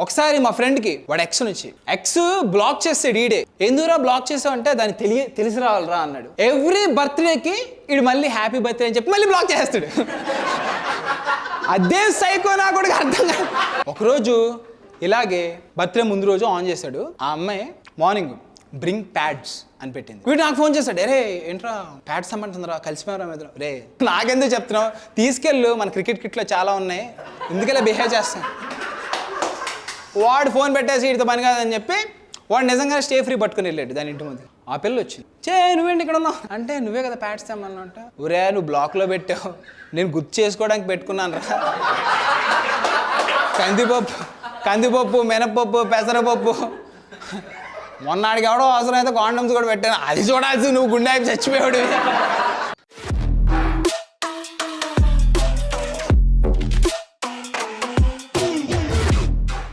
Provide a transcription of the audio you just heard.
ఒకసారి మా ఫ్రెండ్కి వాడు ఎక్స్ నుంచి ఎక్స్ బ్లాక్ చేస్తాడు ఈడే. ఎందుకురా బ్లాక్ చేసావు అంటే దాన్ని తెలిసి రావాలరా అన్నాడు. ఎవ్రీ బర్త్డేకి ఈడు మళ్ళీ హ్యాపీ బర్త్డే అని చెప్పి మళ్ళీ బ్లాక్ చేస్తాడు. అదే సైకో నా కూడా అర్థం కాదు. ఒకరోజు ఇలాగే బర్త్డే ముందు రోజు ఆన్ చేశాడు. ఆ అమ్మాయి మార్నింగ్ బ్రింగ్ ప్యాడ్స్ అని పెట్టింది. వీడు నాకు ఫోన్ చేశాడు, రే ఏంట్రా ప్యాడ్స్ అమ్మంటుందిరా, కలిసిపోయారా మీద. రే నాకెందుకు చెప్తున్నావు, తీసుకెళ్ళు, మన క్రికెట్ కిట్లో చాలా ఉన్నాయి, ఎందుకలా బిహేవ్ చేస్తాను. వాడు ఫోన్ పెట్టేసి వీడితో పని కాదని చెప్పి వాడు నిజంగానే స్టే ఫ్రీ పట్టుకుని వెళ్ళాడు దాని ఇంటి ముందు. ఆ పిల్ల వచ్చింది, నువ్వేంటి ఇక్కడ ఉన్నావు అంటే, నువ్వే కదా ప్యాడ్స్ తెమ్మన్నా అంట. ఒరే నువ్వు బ్లాక్లో పెట్టావు, నేను గుర్తు చేసుకోవడానికి పెట్టుకున్నాను రా. కందిపప్పు మినపప్పు పెసరపప్పు, మొన్నటికి ఎవడో అవసరం అయితే కాండమ్స్ కూడా పెట్టాను, అది చూడాల్సి నువ్వు గుండె అయిపోయి చచ్చిపోయాడు.